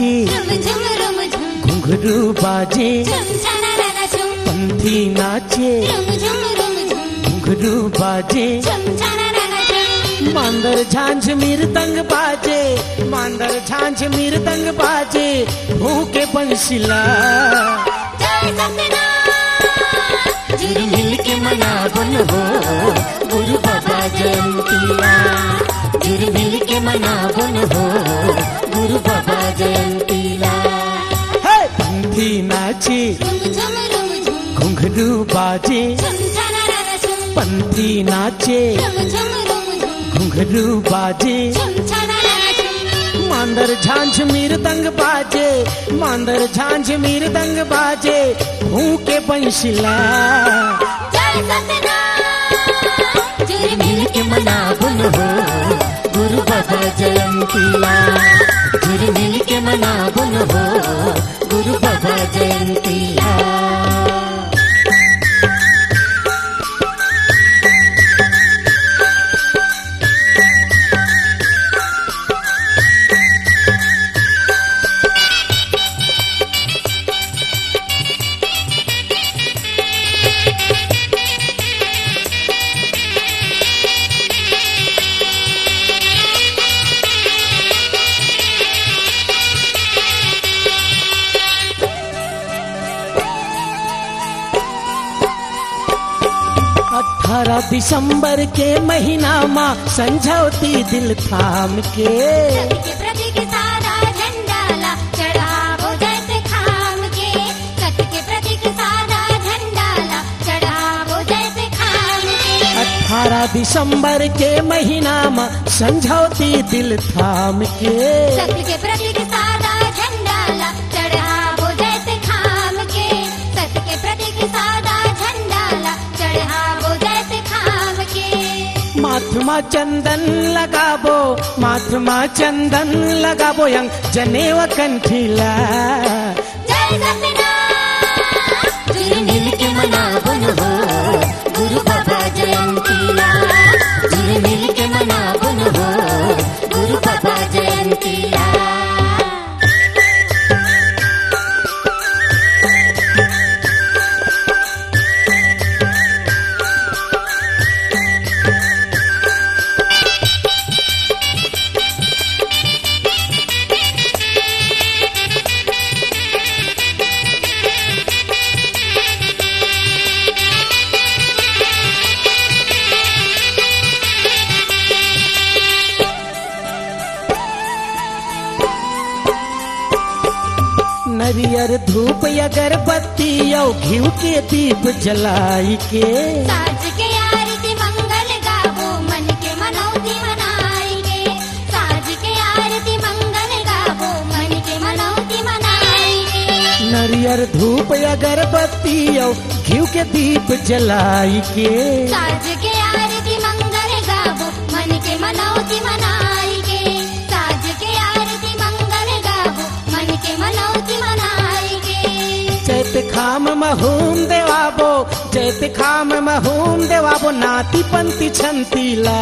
नाचे, घुंघरू बाजे, पंथी नाचे, घुंघरू बाजे, मांदर झांझ मृदंग बाजे, मांदर झांझ मृदंग बाजे, भूखे बंशिला। जुड़ मिल के मनावन हो गुरु बाबा जयंतिया, जुड़ मिल के मनावन हो गुरु बाबा जयंतिया। पंथी नाचे, घुंघरू बाजे, पंथी नाचे, घुंघरू बाजे, मांदर झांझ मृदंग बाजे, मांदर झांझ मृदंग बाजे, भूखे बंशिला। जुड़ मिल के मनावन हो गुरु बाबा जयंतिया, जुड़ मिल के मनावन हो गुरु बाबा जयंतिया। दिसंबर के महीना माँ संझौती दिल थाम के, प्रतीक सारा झंडाला चढ़ावो जैसे खाम के, सत्य के प्रतीक सारा झंडाला चढ़ावो जैसे खाम के। 18 दिसंबर के महीना माँ संझौती दिल थाम के, सत्य के प्रतीक सारा झंडाला चढ़ावो जैसे खाम के, सत्य के प्रतीक सारा झंडाला चढ़ावो जैसे खाम के। माथमा चंदन लगाबो, माथमा चंदन लगाबो, यंग जनेव कंठीला। जय सत्यनारायण। जुड़ मिल के मनावन हो गुरु बाबा जयंतिया, जुड़ मिल के मनावन हो गुरु बाबा जयंतिया। नरियर धूप अगरबत्ती और घिउ के दीप जलाई के, साज के आरती मंगल गावो मन के मनौती मनाएंगे, साज के आरती मंगल गावो मन के मनौती मनाएंगे। नरियर धूप अगरबत्ती और घिउ के दीप जलाई के, साज के आरती मंगल गावो मन के मनौती मनाएंगे, साज के आरती मंगल गावो मन के मनौती मनाएंगे। चैत खाम महूम देवाबो, चैत खाम महूम देवाबो, नाती पंथी छंतीला।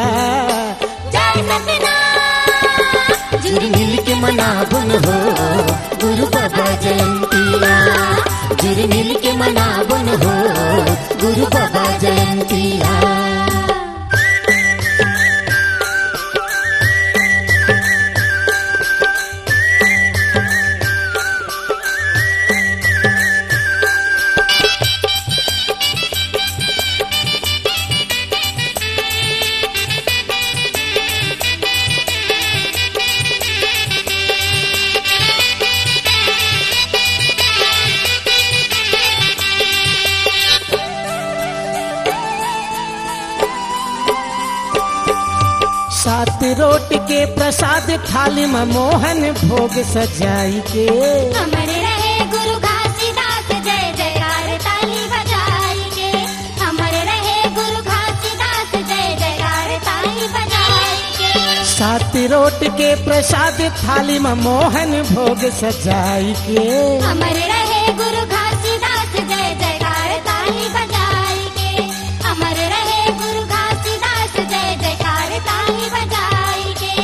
जय सत्यनारायण। जुड़ मिल के मनावन हो गुरु बाबा जयंतिया, जुड़ मिल के मनावन हो गुरु बाबा जयंतिया। सात रोट के प्रसाद थाली में मोहन भोग सजाई के, अमर रहे गुरु घासीदास जय जयकार ताली बजाई के, अमर रहे गुरु घासीदास जय जयकार ताली बजाई के। सात रोट के प्रसाद थाली में मोहन भोग सजाई के, अमर रहे गुरु घासीदास जय जयकार ताली बजाई के, अमर रहे गुरु घासीदास जय जयकार ताली बजाई के।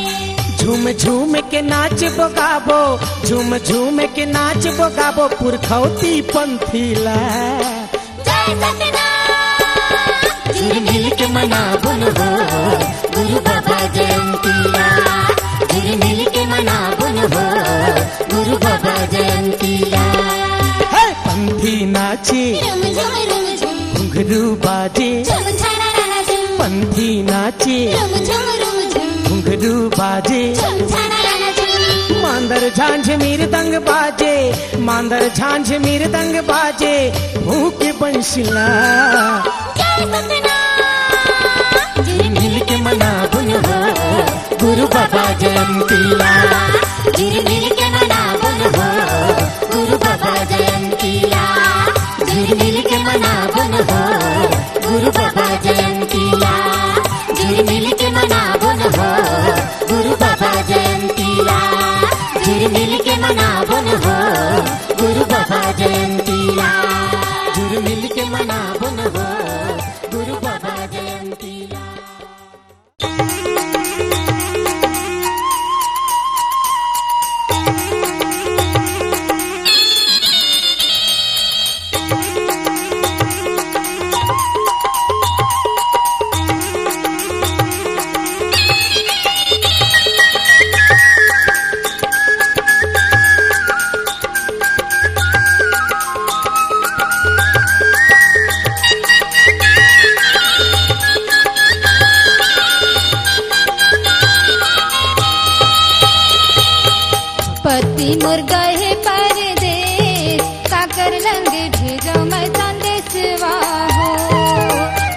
झूम झूम झूम के नाच बगाबो, झूम झूम के नाच बगाबो पुरखौती पंथीला। जय सतनाम। जुर मिल के मनाबो न हो गुरु बाबा जयंतीला। जुर मिल के मनाबो न हो गुरु बाबा जयंतीला। है पंथी नाचे रुम झुम रुम झुम, घुंघरू बाजे, झुम छाना झुम, पंथी नाचे रुम झुम रुम झुम, घुंघरू बाजे, झुम छाना झुम। मांदर झांझ मृदंग बाजे, मांदर झांझ मृदंग बाजे भूख बंशिला। जय सतनाम। जुर मिल के मनाबो न हो गुरु बाबा जयंतीला। जुर मिल के मनाबो न हो गुरु बाबा जयंतीला। जुर मिल के मनाबो न हो गुरु बाबा जयंतीला। जुर मिल के मनाबो न हो गुरु बाबा जयंतीला। जुर मिल के मनाबो न हो गुरु बाबा जयंतीला। जुर मिल के मनाबो न हो गुरु बाबा जयंतीला। पति मुर्गा है परदेस, काकर लंगे भेजो मैं संदेशवा हो।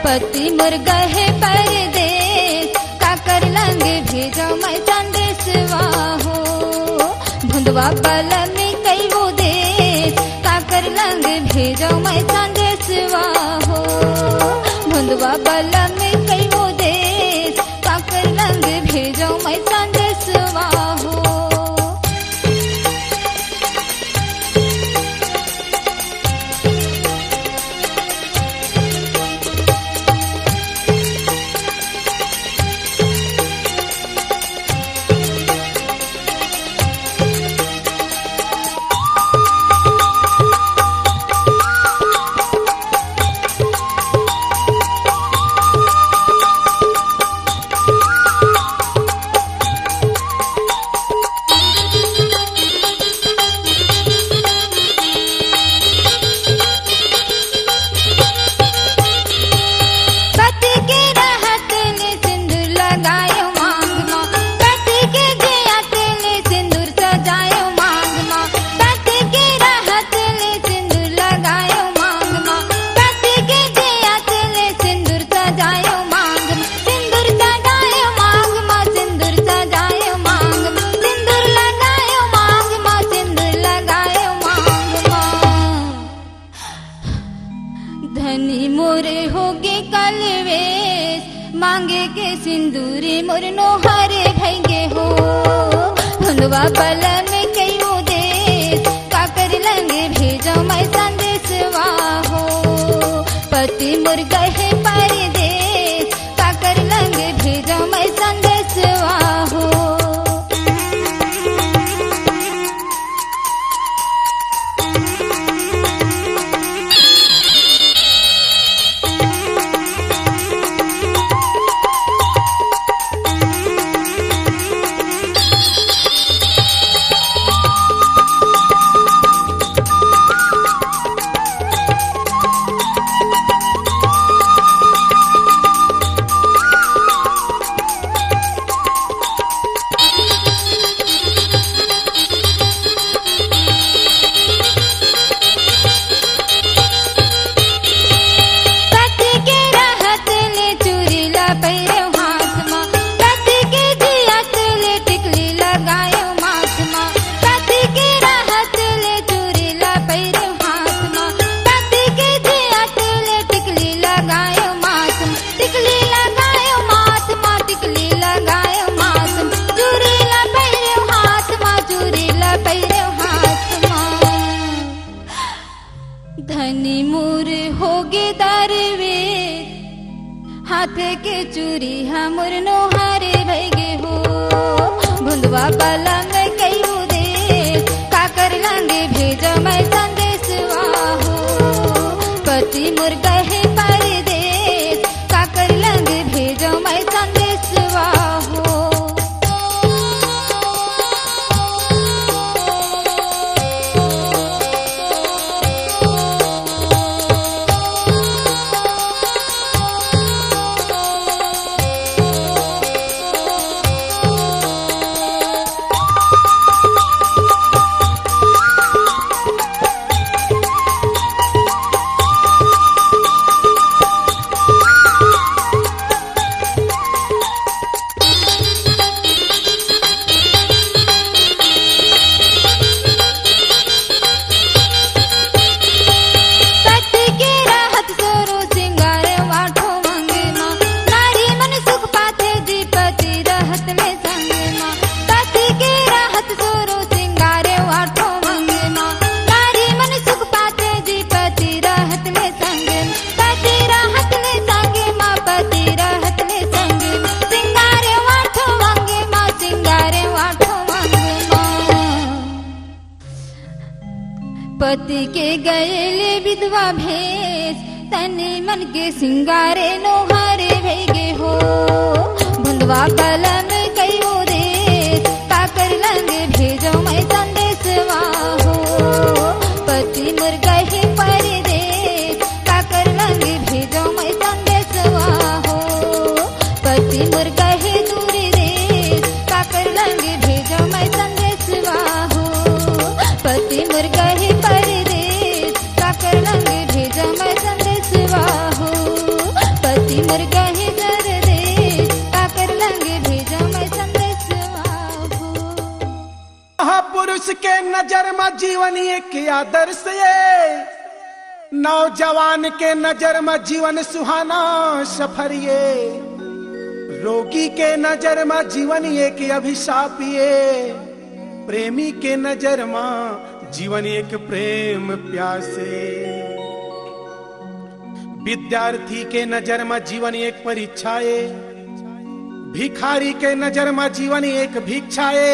पति मुर्गा है परदेस, काकर लंगे भेजो मैं संदेशवा हो। भुंदवा बल में कई वो देश, काकर लंगे भेजो मैं संदेशवा हो। भुंदवा बल में कई वो देश, काकर लंगे भेजो मैं संदेशवा हो। धनी मोरे होगे कलवेश, मांगे के सिंदूरी मोरनो हरे भैगे हो। भुंदवा बल में कई देश, काकर लंगे भेजो मैं संदेशवा हो। पति मुर्गा है परदेस, काकर लंगे भेजो मैं संदेशवा हो। धनी मोर होगे दारवे, हाथ के चूरी हमर नो हारे भैगे हो। बंधुआ बला में कई उदेश का कर लंगे भेजो मैं संदेशवा हो पति मुर्गा है परदेश का कर लंगे भेजो मैं संदेशवा हो पति के गए विधवा भेष तने मन के सिंगारे नोहारे भेगे हो बंधुआ बला में कई उदेश का कर लंगे भेजो मैं संदेशवा हो पति मुर्गा है परदेश का कर लंगे भेजो मैं संदेशवा हो पति मुर्गा है दूर देश का कर लंगे भेजो मैं संदेशवा हो पति मुर्गा है परदेश का कर लंगे भेजो मैं संदेशवा हो पति मुर्गा है परदेश का कर लंगे भेजो मैं संदेशवा हो महापुरुष के नजर में जीवन एक आदर्श ये नौजवान के नजर में जीवन सुहाना सफर ये रोगी के नजर में जीवन एक अभिशाप ये प्रेमी के नजर में जीवन एक प्रेम प्यासे विद्यार्थी के नजर में जीवन एक परीक्षाए भिखारी के नजर में जीवन एक भिक्षाए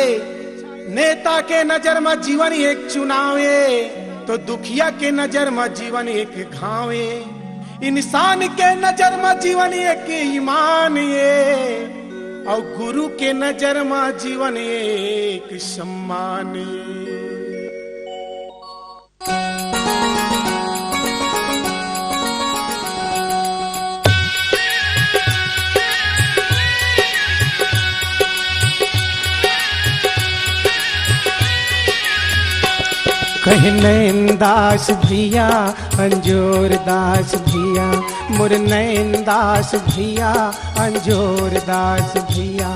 नेता के नजर में जीवन एक चुनावे तो दुखिया के नजर में जीवन एक घावे इंसान के नजर में जीवन एक ईमान ये और गुरु के नजर में जीवन एक सम्मान ये कह नैन दास भैया अंजोर दास भैया मुर नैन दास भैया अंजोर दास भैया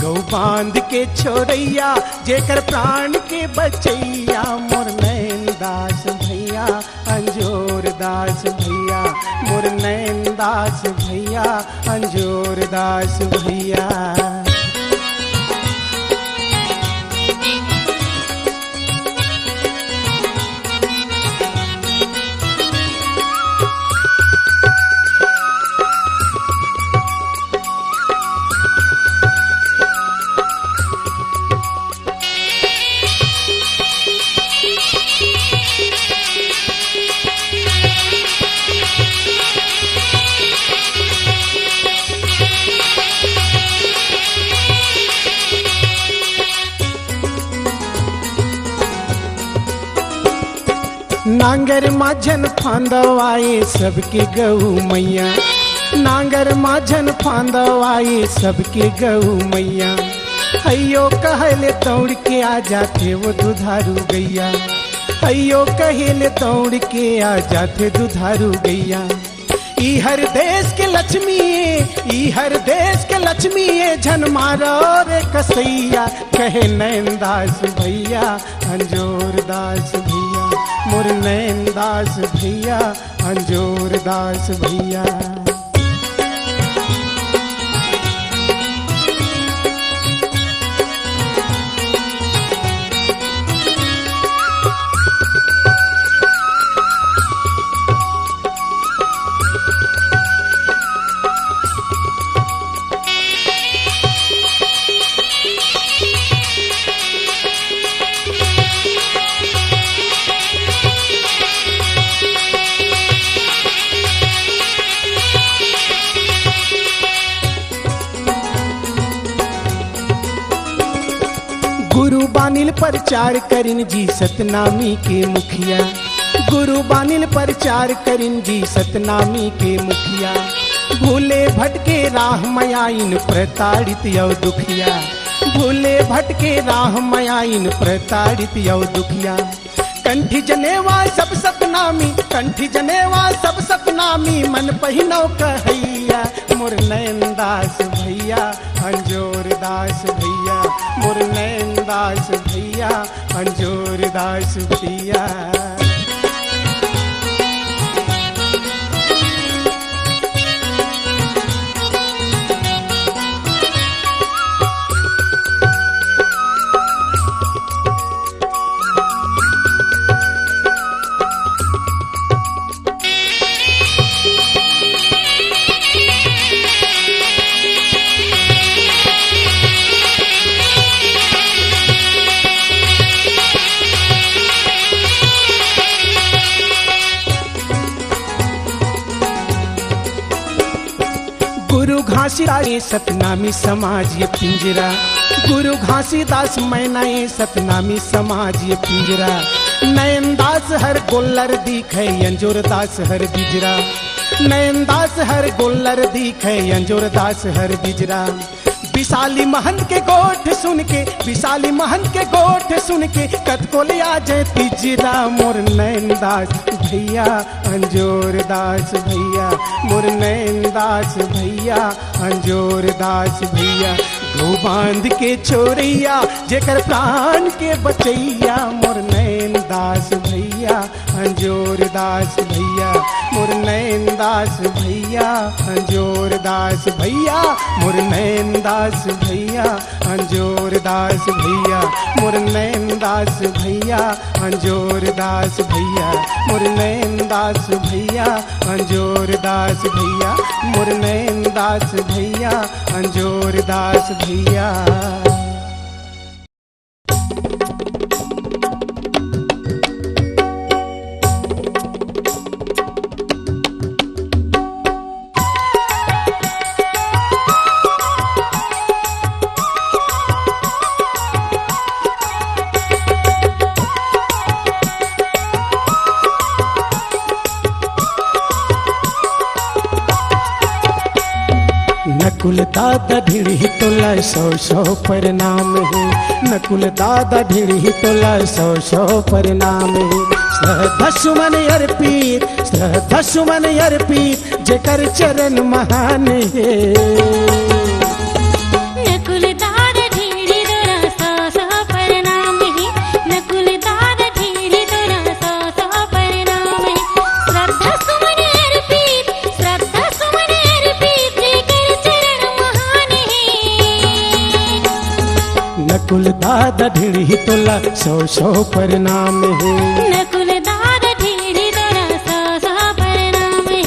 गौ बांध के छोड़ैया जेकर प्राण के बचैया मुर नैन दास भैया अंजोर दास भैया मुर नैन दास भैया अंजोर दास भैया नांगर माझन फांदवाए सबके गऊ मैया नांगर माझन फांदवाए सबके गऊ मैया हयो कहले दौड़ के आ जाते वो दुधारू गैया हयो कहले दौड़ के आ जाते दुधारू गैया ई हर देश के लक्ष्मी ई हर देश के लक्ष्मी झन मारो रे कसैया कहे नैन दास भैया अंजोर दास भैया मुर नैन दास भैया अंजोर दास भैया बानिल प्रचार करिन जी सतनामी के मुखिया, गुरु बानिल प्रचार करिन जी सतनामी के मुखिया। भूले भटके राह मयाइन प्रताड़ित यौ दुखिया, भूले भटके राह मयाइन प्रताड़ित यौ दुखिया। कंठी जनेवा सब सतनामी, कंठी जनेवा सब सतनामी, मन पहिनौ कहैया मोर नयन दास भैया, अंजोर दास भैया, मोर नयन दास भैया, अंजोर दास भैया। गुरु घासीदास सतनामी समाज ये पिंजरा, गुरु घासीदास मैना ये सतनामी समाज ये पिंजरा। नयन दास हर गोल्लर दिखे अंजोर दास हर बिजरा, नयन दास हर गोल्लर दिखे अंजोर दास हर बिजरा। विशाली महंत के गोठ सुन के, विशाली महंत के गोठ सुन के, कत को ले आ जाए पिजरा मोर नयन दास भैया, अंजोर दास भैया, मोर नयन दास भैया, अंजोर दास भैया। गौ बांध के छोरैया जेकर प्राण के बचैया, मोर नयन दास भैया, अंजोर दास भैया, मोर नयन दास भैया, अंजोर दास भैया, मोर नयन दास भैया, अंजोर दास भैया, मोर नयन दास भैया, अंजोर दास भैया, मोर नयन दास भैया, अंजोर दास भैया, मोर नयन दास भैया, अंजोर दास भैया। नकुल दादा ढीढ़ी तोला सौ सौ प्रणाम है, नकुल दादा ढीढ़ी तोला सौ सौ प्रणाम है। श्रद्धा सुमन अर्पित, श्रद्धा सुमन अर्पित, जेकर चरण महान है। नकुल दादा ढीढ़ी तोला सौ सौ प्रणाम है, नकुल दादा ढीढ़ी तोला सौ सौ प्रणाम है। श्रद्धा सुमन अर्पित, श्रद्धा सुमन अर्पित, जेकर चरण महान है। नकुल दादा ढीढ़ी तोला सौ सौ प्रणाम है, नकुल दादा ढीढ़ी तोला सौ सौ प्रणाम है।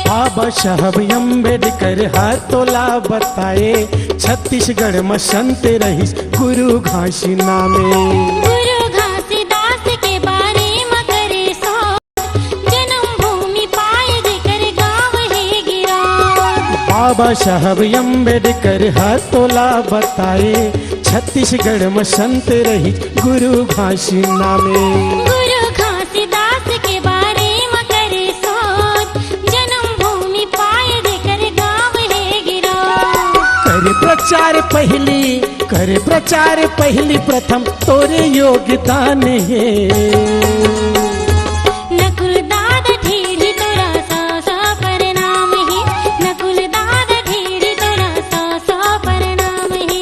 बाबा साहब अम्बेडकर हाथोला बताए, छत्तीसगढ़ में संत रहीस गुरु घासी नामे। गुरु घासीदास के बारे में करे सो, जन्म भूमि पाए जेकर गाँव है गिरा। बाबा साहब अम्बेडकर हाथोला बताए, छत्तीसगढ़ में संत रहीस गुरु घासी नामे। गुरु घासीदास के बारे में करे सोच, जन्म भूमि पाए जेकर गाँव है गिरा। कर प्रचार पहली, कर प्रचार पहली प्रथम तोरे योगदान है। नकुल दादा ढीढ़ी तोला सौ सौ प्रणाम है, नकुल दादा ढीढ़ी तोला सौ सौ प्रणाम है।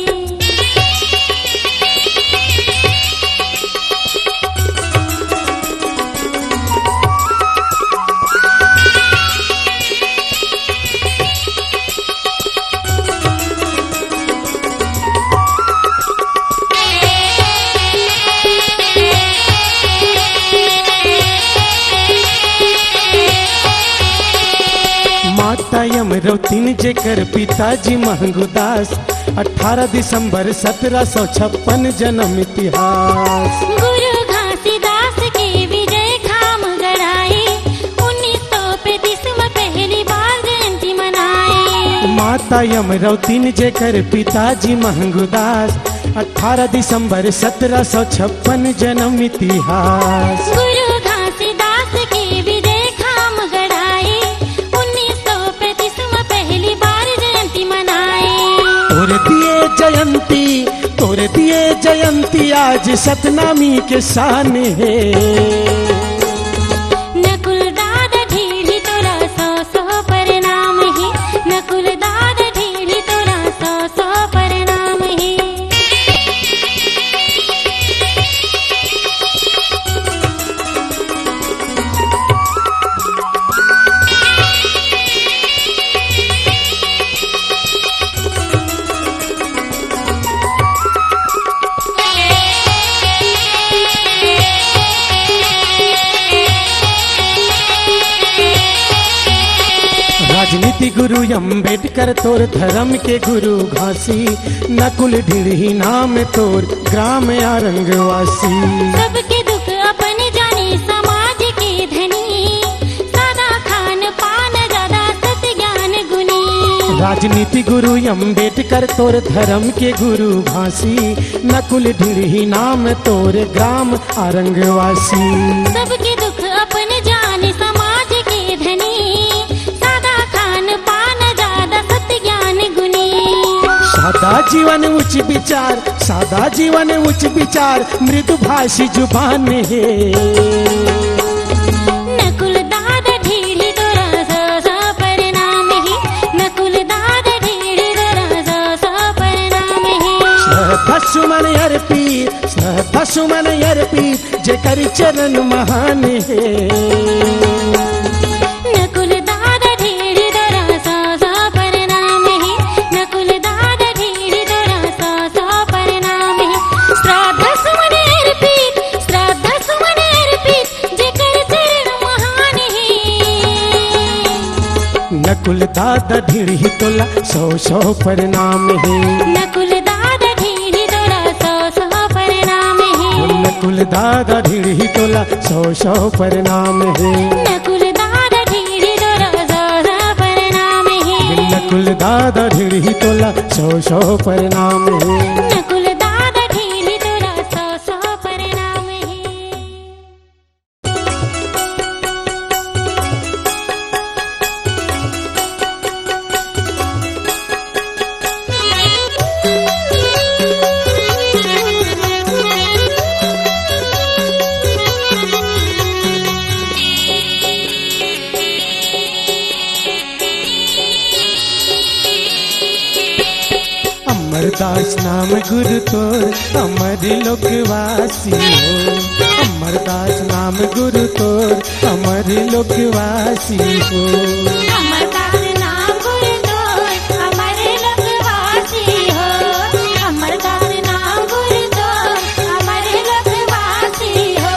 माता यमरौतीन जेकर पिताजी महंगुदास 18 दिसंबर 1756 जन्म इतिहास। गुरु घासीदास के विजय खाम गढ़ाए 1935 में पहली बार जयंती मनाए। माता यमरौतीन जेकर पिताजी महंगुदास 18 दिसंबर 1756 जन्म इतिहास। गुरु घासीदास के विजय खाम गढ़ाए 1935 में पहली बार जयंती मनाए। तोरे दिए जयंती आज सतनामी के शान है। नकुल दादा ढीली तोरा 100 प्रणाम है। नकुल दादा ढीली तोरा 100 प्रणाम है। राजनीति गुरु अम्बेडकर तोर धर्म के गुरु घासी नकुल ढीढ़ी नाम तोर ग्राम आरंगवासी। सबके दुख अपन जाने समाज के धनी सादा खान पान ज्यादा सत ज्ञान गुनी। राजनीति गुरु अम्बेडकर तोर धर्म के गुरु घासी नकुल ढीढ़ी नाम तोर ग्राम आरंगवासी। सबके दुख अपन जाने समाज के धनी सादा खान पान ज्यादा सत ज्ञान गुनी। सादा जीवन उच्च विचार मृदु भाषी जुबान है। नकुल दादा ढीढ़ी तोरा 100 प्रणाम है। नकुल दादा ढीढ़ी तोरा 100 प्रणाम है। श्रद्धा सुमन अर्पित जेकर चरण महान है। नकुल दादा ढीढ़ी तोरा 100 प्रणाम है। नकुल दादा ढीढ़ी तोरा 100 प्रणाम है। श्रद्धा सुमन अर्पित जेकर चरण महान है। नकुल दादा ढीढ़ी तोला 100 प्रणाम है। नकुल दादा ढीढ़ी तोरा 100 प्रणाम है। नकुल दादा ढीढ़ी तोला 100 प्रणाम है। नकुल दादा ढीढ़ी तोरा 100 प्रणाम है। नकुल दादा ढीढ़ी तोला 100 प्रणाम है। नकुल दादा ढीढ़ी तोरा 100 प्रणाम है। अमरदास नाम गुरु तोर अमर लोकवासी हो। अमरदास नाम गुरु तोर अमर लोकवासी हो। अमरदास नाम गुरु तोर अमर लोकवासी हो। अमरदास नाम गुरु तोर अमर लोकवासी हो।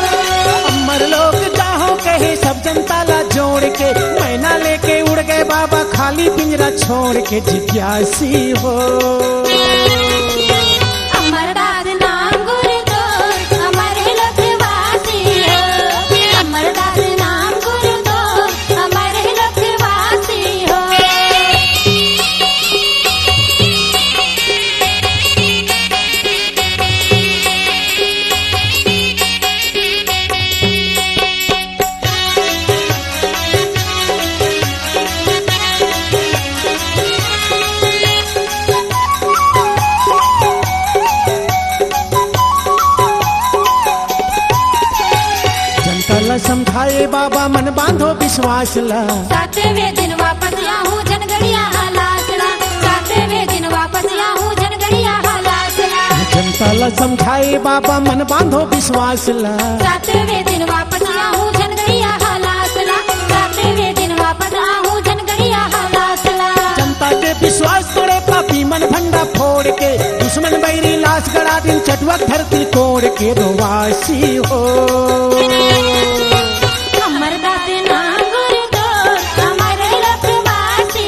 अमर लोग चाहो कहे सब जनता ला जोड़ के मैना लेके उड़ गए बाबा खाली पिंजरा छोड़ के जिज्ञासी हो। अमरदास नाम गुरु तोर अमर लोकवासी हो। अमरदास नाम गुरु तोर अमर लोकवासी हो। समझाए बाबा मन बांधो विश्वास ला। 7वें दिन वापस आऊं जनगढ़िया हालासला। 7वें दिन वापस आऊं जनगढ़िया हालासला। जनता ला समझाए बाबा मन बांधो विश्वास ला। 7वें दिन वापस आऊं जनगढ़िया हालासला। 7वें दिन वापस आऊं जनगढ़िया हालासला। जनता के विश्वास तोड़े पापी मन भंडा फोड़ के दुश्मन बैरी लाश गड़ा दिन चटुआ धरती तोड़ के रोवासी हो। अमरदास नाम गुरु तोर अमर लोकवासी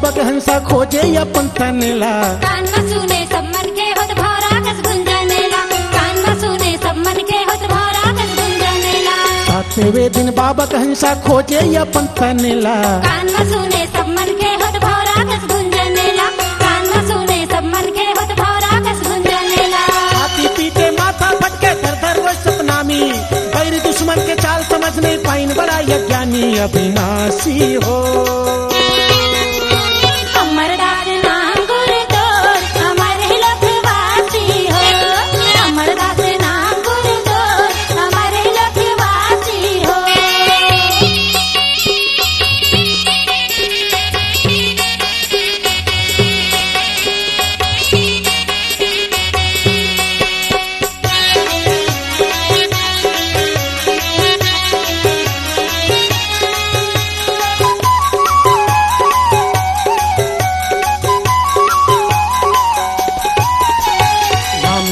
बाबा के हंसा खोजे अपन तनेला। कान में सुने सब मन के होत भौरा कस गुंजनेला, कान में सुने सब मन के होत भौरा कस गुंजनेला। सातवें दिन बाबा के हंसा खोजे अपन तनेला। कान में सुने सब मन के होत भौरा कस गुंजनेला, कान में सुने सब मन के होत भौरा कस गुंजनेला। हाथी पीटे माथा फटके धर धर वो सपना में, बैर दुश्मन के चाल समझ नहीं पाइन बड़ा यज्ञानी अविनाशी हो। अमरदास नाम गुरु तोर हमारे लखवासी हो, अमरदास नाम गुरु तोर हमारे लखवासी हो।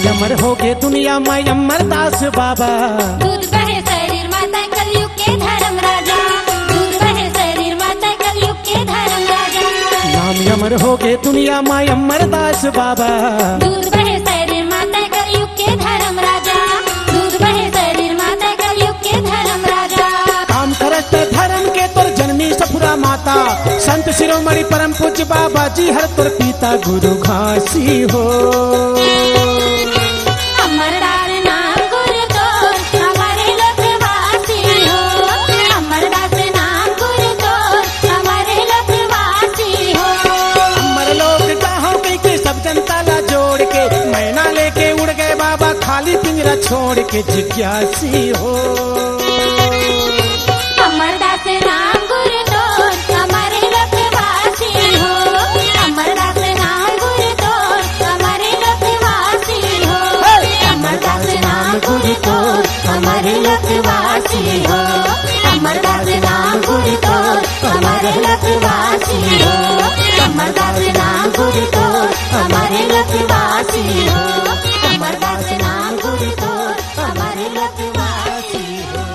अमर हो गए दुनिया में अमरदास बाबा। दूध बहे शरीर माता कलयुग के धर्म राजा, दूध बहे शरीर माता कलयुग के धर्म राजा। नाम अमर हो गए दुनिया में अमरदास बाबा। दूध बहे शरीर माता कलयुग के धर्म राजा, दूध बहे शरीर माता कलयुग के धर्म राजा। काम करत धर्म के तोर जन्मी सफुरा माता, संत शिरोमणि परम पूज्य बाबा जी हर तोर पिता गुरु घासी हो। अमरदास नाम गुरु तोर हमारे लखवासी हो, अमरदास नाम गुरु तोर हमारे लखवासी हो। अमर लोग गाहों के सब जनता ला जोड़ के, मैना लेके उड़ गए बाबा खाली पिंजरा छोड़ के जिज्ञासी हो। अमरदास नाम गुरु तोर हमारे लखवासी हो, अमरदास नाम गुरु तोर हमारे लखवासी हो, अमरदास नाम गुरु तोर हमारे लखवासी हो, अमरदास नाम गुरु तोर हमारे लखवासी हो, अमरदास नाम गुरु तोर हमारे लखवासी हो, अमरदास नाम गुरु तोर हमारे लखवासी हो।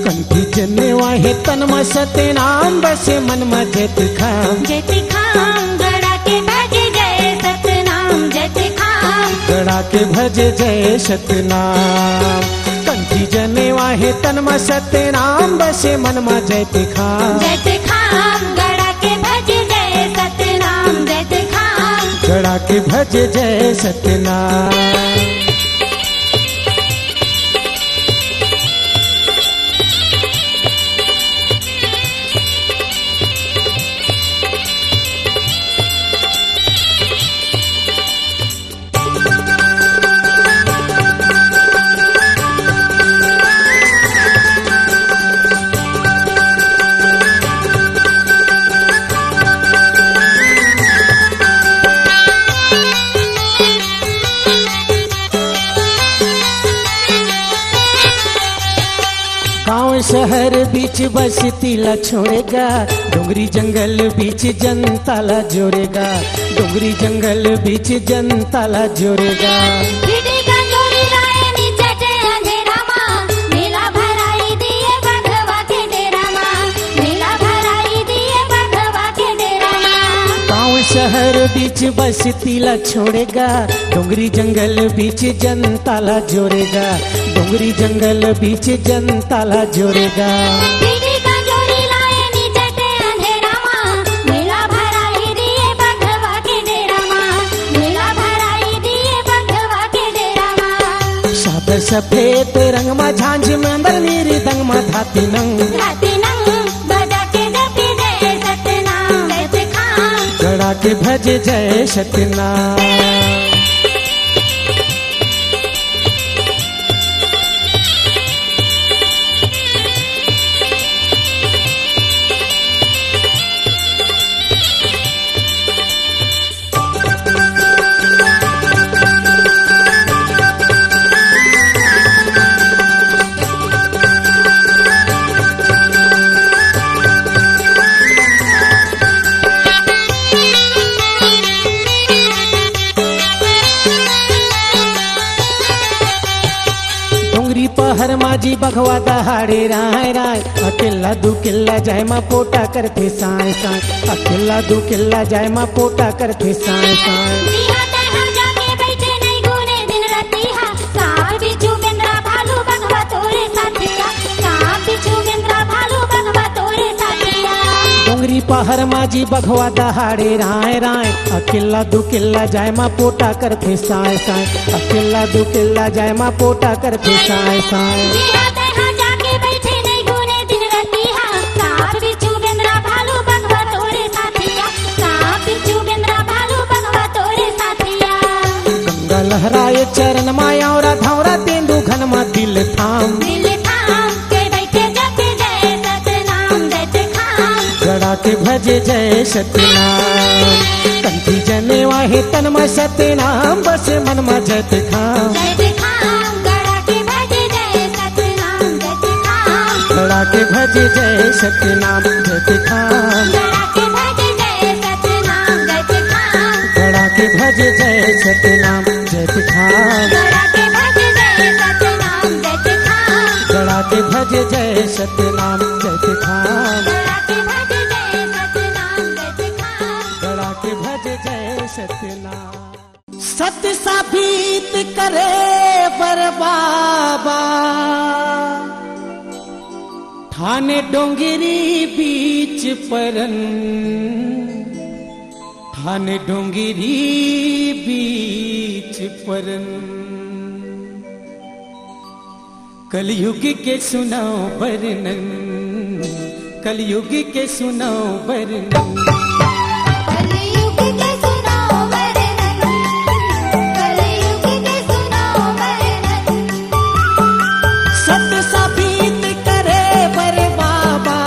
कंठी जने वाहे तन में सते नाम बसे मन में जत खाम। जय खाम गड़ा के भज जय सतनाम, जय खाम गड़ा के भज जय सतनाम। कंठी जने वाहे तन में सते नाम बसे मन में जत खाम। जय खाम गड़ा के भज जय सतनाम, जय खाम गड़ा के भज जय सतनाम। गाँव शहर बीच बस्ती ला छोड़ेगा, डोंगरी जंगल बीच जनता ला जोड़ेगा, डोंगरी जंगल बीच जनता ला जोड़ेगा। भिड़ी का चोरी लाए नीचे टे अंधेरा माँ, मेला भराई दिए बघवा के डेरा माँ, मेला भराई दिए बघवा के डेरा माँ। गाँव शहर बीच बस्ती ला छोड़ेगा, डोंगरी जंगल बीच जनता ला जोड़ेगा, डोंगरी जंगल बीच जनता ला जोड़ेगा। भिड़ी का चोरी लाए नीचे टे अंधेरा माँ, मेला भराई दिए बघवा के डेरा माँ, मेला भराई दिए बघवा के डेरा माँ। सात सफेद रंग में झांझ में अंदर नीरी दंग में धाती नंग, धाती नंग बजा के जपी जय सतनाम, जय खाम गड़ा के भज जय सतनाम। माझी भगवा दहाड़े राय राय अकेला दू किल्ला जाय मा पोटा करते साय साय अकेला दू किल्ला जाय मा पोटा करते साय साय दिहा तहाँ जाके बैठे नहीं गुने दिन रतिहा सांप बिच्छू बेंद्रा भालू बघवा तोरे साथिया सांप बिच्छू बेंद्रा भालू बघवा तोरे साथिया डोंगरी पहाड़ माझी भगवा दहाड़े राय राय अकेला दू किल्ला जाय मा पोटा करते साय साय अकेला दू किल्ला जाय मा पोटा करते साय साय दिहा तहाँ जाके बैठे नहीं गुने दिन रतिहा सांप बिच्छू बेंद्रा भालू बघवा तोरे साथिया सांप बिच्छू बेंद्रा भालू बघवा तोरे साथिया गंगा लहराए चरण माया और धावरा तेंदू घन मा दिल थाम दिल थाम के बैठे जपे जय सतनाम जय खाम गड़ा के भजे जय सतनाम कंठी जने वाहे तन में सतनाम बस मन में जत खाम जय खाम गड़ा के भजे जय सतनाम जय खाम गड़ा के भजे जय सतनाम जत खाम गड़ा के भजे जय सतनाम जय खाम गड़ा के भजे जय सतनाम जत खाम गड़ा के भजे जय सतनाम जय खाम गड़ा के भजे जय सतनाम जत खाम गड़ा के भजे जय सतनाम जय खाम गड़ा के भजे जय सतनाम सत्य साबित करे बर बाबा थाने डोंगरी बीच परन थाने डोंगरी बीच परन कलयुग के सुनाओ वर्णन कलयुग के सुनाओ वर्णन कलयुग के सुनाओ वर्णन कलयुग के सुनाओ वर्णन सत्य साबित करे बर बाबा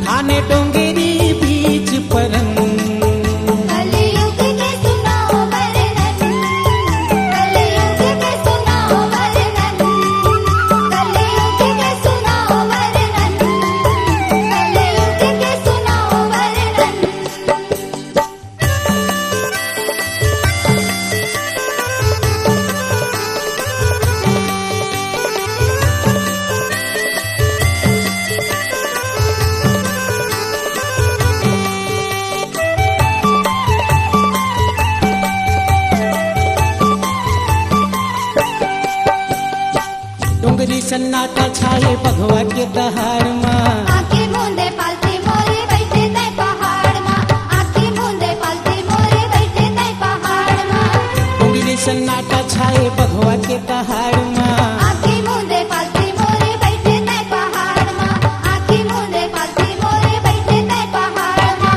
थाने डोंगरी बीच परन कलयुग के सुनाओ वर्णन कलयुग के सुनाओ वर्णन कलयुग के सुनाओ वर्णन कलयुग के सुनाओ वर्णन डोंगरी सन्नाटा छाए भगवा के दहाड़ माँ आँखें मूंदे पालती मोरे बैठे तय पहाड़ माँ आँखें मूंदे पालती मोरे बैठे तय पहाड़ माँ डोंगरी सन्नाटा छाए भगवा के दहाड़ माँ आँखें मूंदे पालती मोरे बैठे तय पहाड़ माँ आँखें मूंदे पालती मोरे बैठे तय पहाड़ माँ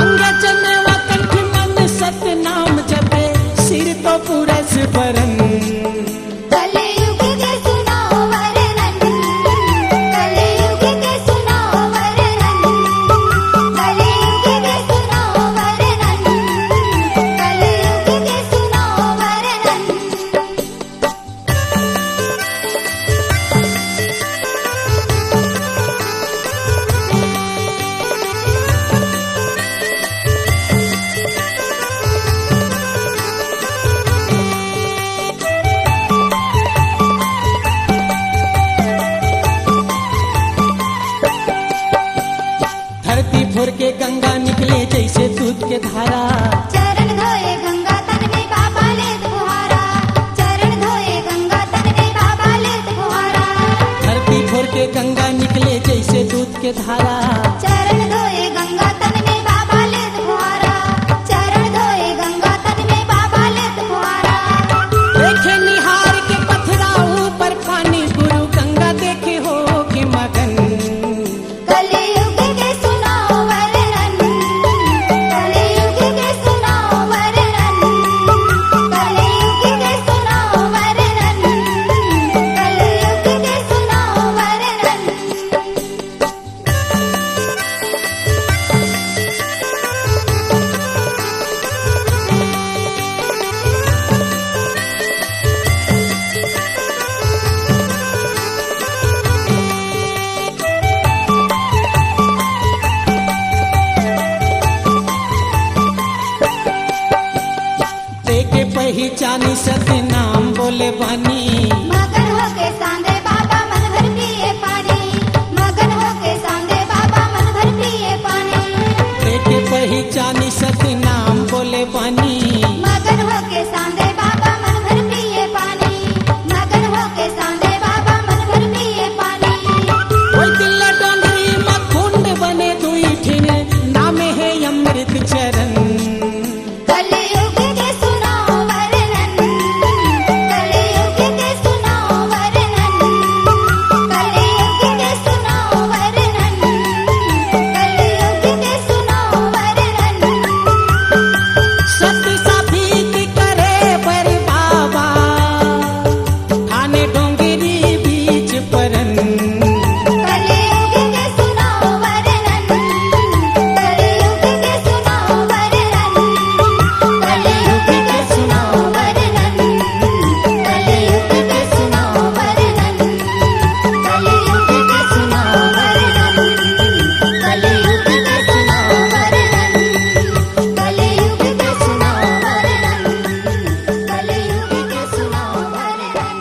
अंग जनेवा कंठ मन सत्य नाम जपे सिर तो पुरस परन कलयुग के सुनाओ वर्णन कलयुग के सुनाओ वर्णन कलयुग के सुनाओ वर्णन कलयुग के सुनाओ वर्णन धरती फुर के गंगा निकले जैसे दूध के धारा चरण धोए गंगा तन में बाबा लेत बुहारा चरण धोए गंगा तन में बाबा लेत बुहारा धरती फुर के गंगा निकले जैसे दूध के धारा चरण धोए गंगा तन में बाबा लेत बुहारा चरण धोए गंगा तन में बाबा लेत बुहारा देखे निहार के पथरा ऊपर पानी गुरु गंगा देखे हो के मगन कलयुग के सुनाओ वर्णन कलयुग के सुनाओ वर्णन कलयुग के सुनाओ वर्णन कलयुग के सुनाओ वर्णन देखे पहचानी सत्य नाम बोले बानी मगन होके सांदे पानी। मगन होके सांदे बाबा मन भर पिए पानी, मगन होके सांदे बाबा मन भर पिए पानी। ओय दिल डोंगरी में कुंड बने दुई ठिन, नामे है अमृत चरण। कलयुग के सुनाओ वर्णन, कलयुग के सुनाओ वर्णन, कलयुग के सुनाओ वर्णन, कलयुग के सुनाओ वर्णन। सत्य साबित करे बर बाबा, ठाणे डोंगरी बीच परन। कलयुग के सुनाओ वर्णन, कलयुग के सुनाओ वर्णन, कलयुग के सुनाओ वर्णन, कलयुग के सुनाओ वर्णन, कलयुग के सुनाओ वर्णन, कलयुग के सुनाओ वर्णन, कलयुग के सुनाओ वर्णन, कलयुग के सुनाओ वर्णन।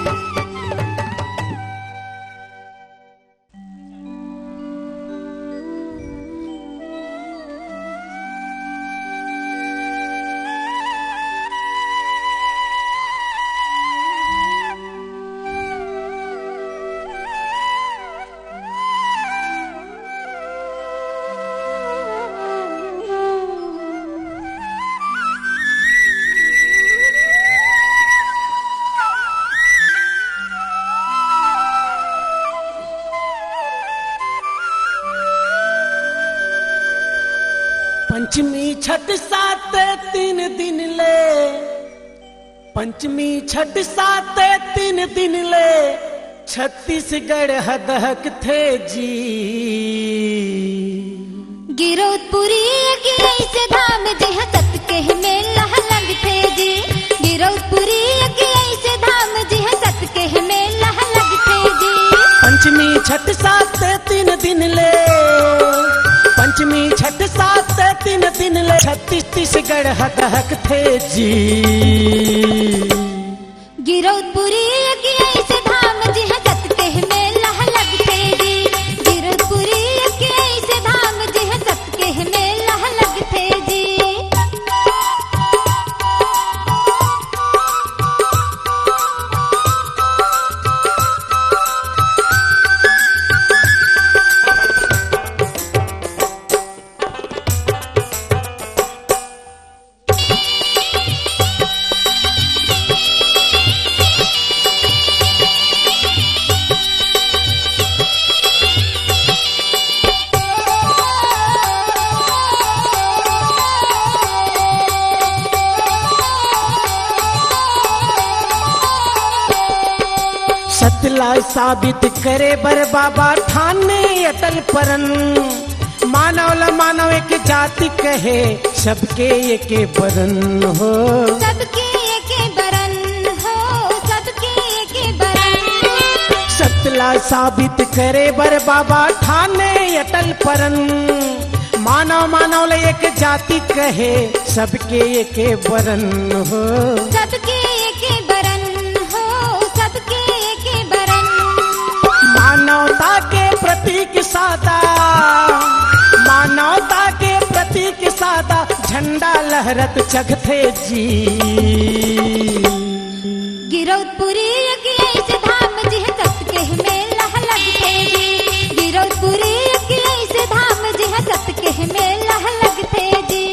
पंचमी छठ सात 3 दिन ले, पंचमी छठ सात 3 दिन ले, छत्तीसगढ़ हदहक थे जी। गिरौदपुरी के ऐसे धाम जी हसत के मेला लग थे जी, गिरौदपुरी के ऐसे धाम जी हसत के मेला लग थे जी। पंचमी छठ सात 3 दिन ले, पंचमी छठ सात 3 दिन ले, छत्तीसगढ़ हदहक थे जी। गिरौदपुरी के ऐसे धाम जी हसत के मेला लग थे जी, गिरौदपुरी के ऐसे धाम जी हसत के मेला लग थे जी। सतला साबित करे बर बाबा ठाणे अटल परन। मानव ल मानव एक जाति कहे, सबके एके बरन हो। सबके एके बरन हो, सबके एके बरन। सतला साबित करे बर बाबा ठाणे अटल परन। मानव मानव ल एक जाति कहे, सबके एके बरन हो। सबके एके बरन हो, सबके एके बरन। मानवता के प्रतीक सादा, मानवता के प्रतीक सादा, झंडा लहरत जगथे जी। गिरौदपुरी के ऐसे धाम जी हसत के मेला लग थे जी, गिरौदपुरी के ऐसे धाम जी हसत के मेला लग थे जी।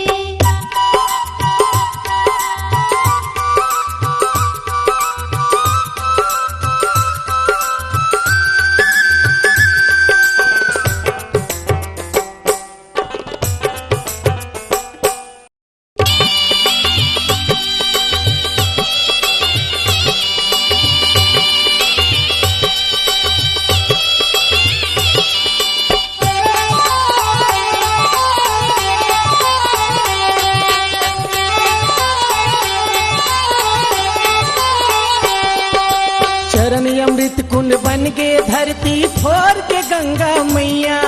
अमृत कुंड बन के धरती फोर के गंगा मैया,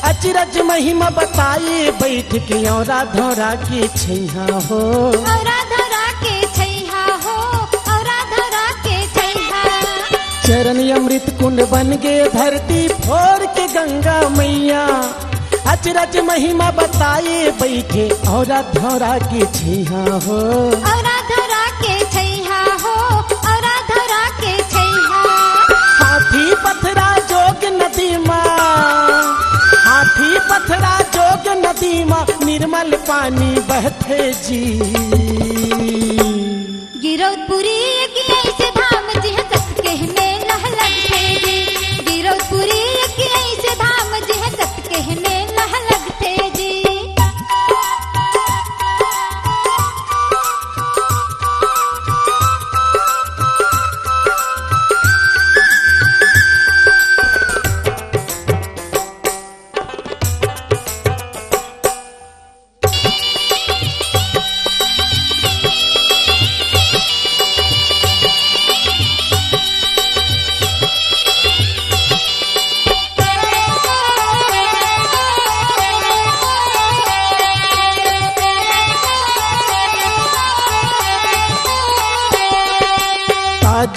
अचरज महिमा बताए बैठ के औरा धौरा के छैया हो। औरा धौरा के छैया हो, औरा धौरा के छैया। चरण अमृत कुंड बन के धरती फोर के गंगा मैया, अचरज महिमा बताए बैठे और धौरा के छैहा हो। औरा धरा के छैहा हो, औरा धरा के छैहा। हाथी पथरा जोग नदी माँ, हाथी पथरा जोग नदी माँ निर्मल पानी बहते जी। गिरौदपुरी की ऐसे धाम जी सत के मेला लगते जी। गिरौदपुरी की ऐसे धाम जी सत के मेला लगते जी।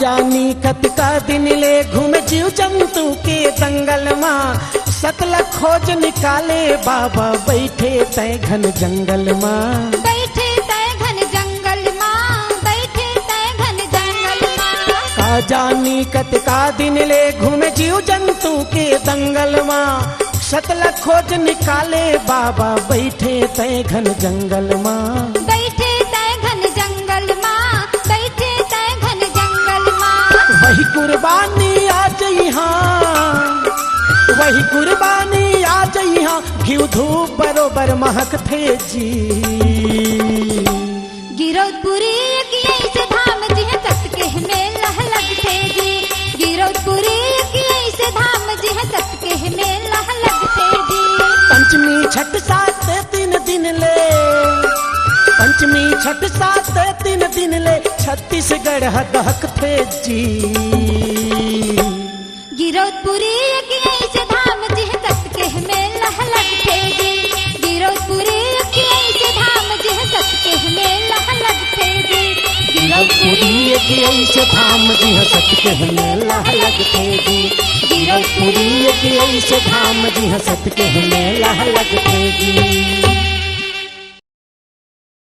जानी कत का दिन ले घूम जीव जंतु के दंगल माँ। सकल खोज निकाले बाबा बैठे तय घन जंगल माँ। बैठे तय घन जंगल माँ, बैठे तय घन जंगल माँ। का जानी कत का दिन ले घूम जीव जंतु के दंगल माँ। सकल खोज निकाले बाबा बैठे तय घन जंगल माँ। बैठे तय घन जंगल माँ, बैठे तय घन जंगल माँ। वही कुर्बानी आज यहाँ, वही कुर्बानी आज यहाँ घिउ धूप बरोबर महकते जी। गिरौदपुरी की ऐसे धाम जी सत के मेला लगते जी। गिरौदपुरी की ऐसे धाम जी सत के मेला लगते जी। पंचमी छठ सात तीन दिन ले, पंचमी छठ सात तीन दिन ले छत्तीसगढ़ दहकते जी। गिरौदपुरी की ऐसे धाम जी सत के मेला लगते जी। गिरौदपुरी की ऐसे धाम जी सत के मेला लगते जी। गिरौदपुरी की ऐसे धाम जी सत के मेला लगते जी। गिरौदपुरी की ऐसे धाम जी सत के मेला लगते जी।